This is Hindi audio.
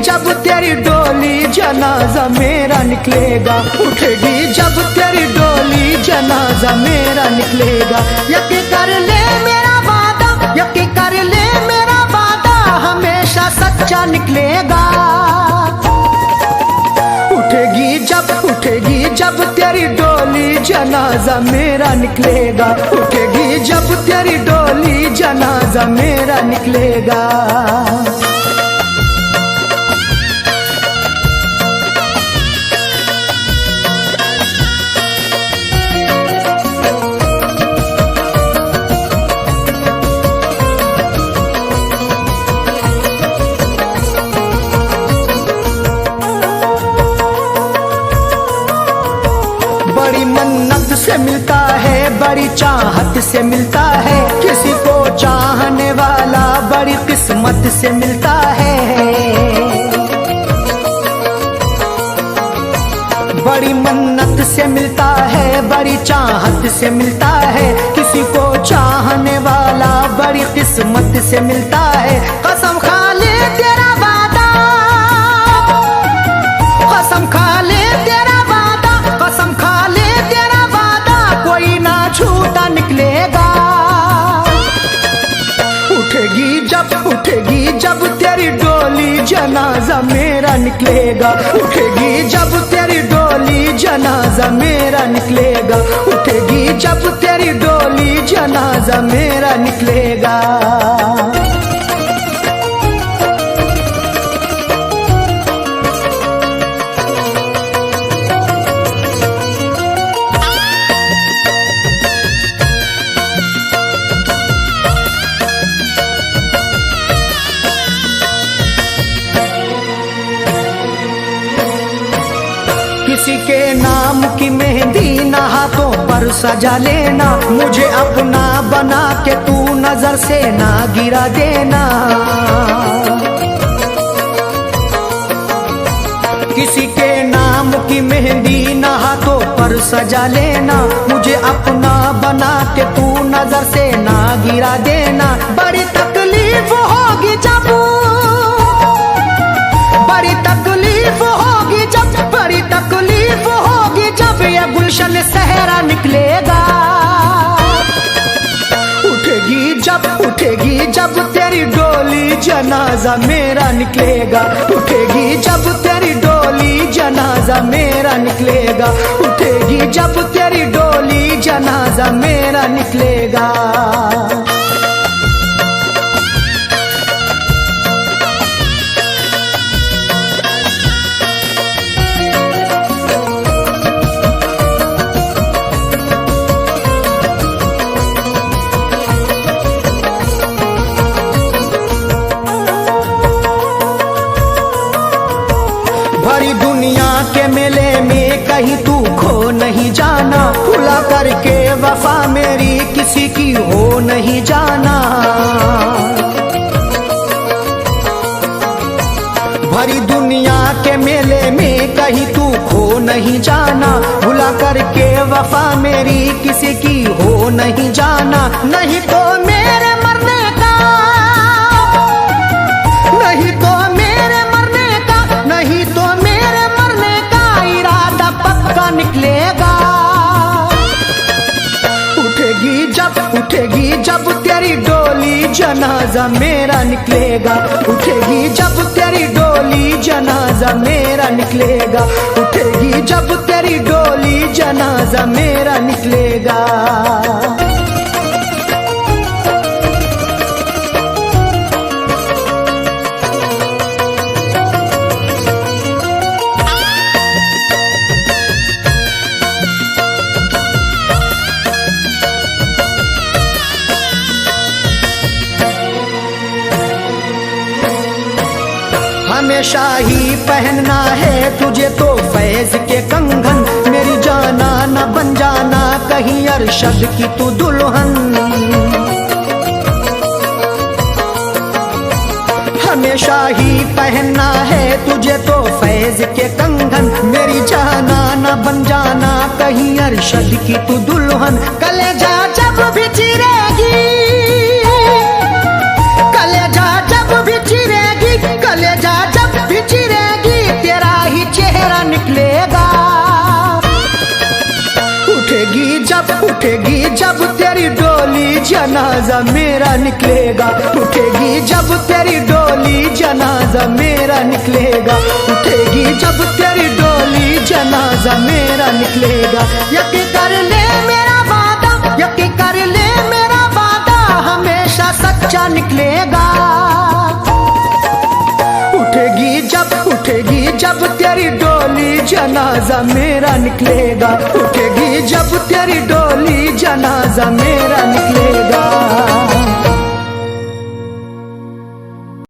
जब तेरी डोली जनाजा मेरा निकलेगा, उठेगी जब तेरी डोली जनाजा मेरा निकलेगा। यकीन कर ले मेरा वादा, यकीन कर ले मेरा वादा हमेशा सच्चा निकलेगा। उठेगी जब तेरी डोली जनाजा मेरा निकलेगा, उठेगी जब तेरी डोली जनाजा मेरा निकलेगा। बड़ी मन्नत से मिलता है, बड़ी चाहत से मिलता है, किसी को चाहने वाला बड़ी किस्मत से मिलता है। बड़ी मन्नत से मिलता है, बड़ी चाहत से मिलता है, किसी को चाहने वाला बड़ी किस्मत से मिलता है। कसम खा ले तेरा वादा, कसम खा ले तेरा वादा, कसम खा ले तेरा वादा कोई ना झूठा निकलेगा। उठेगी जब तेरी डोली जनाजा मेरा निकलेगा, उठेगी जब तेरी डोली जनाजा मेरा निकलेगा, उठेगी जब तेरी डोली जनाजा मेरा निकलेगा। किसी के नाम की मेहंदी ना हाथों पर सजा लेना, मुझे अपना बना के तू नजर से ना गिरा देना। किसी के नाम की मेहंदी ना हाथों पर सजा लेना, मुझे अपना बना के तू नजर से ना गिरा देना। बड़ी तकलीफ होगी जब, बड़ी तकलीफ होगी जब, बड़ी तकलीफ होगी जब ये गुलशन सहरा निकलेगा। उठेगी जब तेरी डोली जनाजा मेरा निकलेगा, उठेगी जब तेरी डोली जनाजा मेरा निकलेगा, उठेगी जब तेरी डोली जनाजा मेरा निकलेगा। भरी दुनिया के मेले में कहीं तू खो नहीं जाना, भुला करके वफा मेरी किसी की हो नहीं जाना। भरी दुनिया के मेले में कहीं तू खो नहीं जाना, भुला करके वफा मेरी किसी की हो नहीं जाना। नहीं तो मेरे मरने का, नहीं तो मेरे मरने का, नहीं तो मेरे मरने का इरादा पक्का निकलेगा। उठेगी जब तेरी डोली जनाजा मेरा निकलेगा, उठेगी जब तेरी डोली जनाजा मेरा निकलेगा, उठेगी जब तेरी डोली जनाजा मेरा निकलेगा। हमेशा ही पहनना है तुझे तो फैज के कंगन, मेरी जाना न बन जाना कहीं अरशद की तू दुल्हन। हमेशा ही पहनना है तुझे तो फैज के कंगन, मेरी जाना न बन जाना कहीं अरशद की तू दुल्हन। कलेजा जब भी चिरेगी, कलेजा जब भी चिरेगी, कलेजा जब भी चिरेगी जनाजा मेरा निकलेगा, उठेगी जब तेरी डोली जनाजा मेरा निकलेगा, उठेगी जब तेरी डोली जनाजा मेरा निकलेगा। यकीन कर ले मेरा वादा, यकीन कर ले मेरा वादा हमेशा सच्चा निकलेगा। उठेगी जब तेरी डोली जनाजा मेरा निकलेगा, उठेगी जब तेरी डोली जनाजा मेरा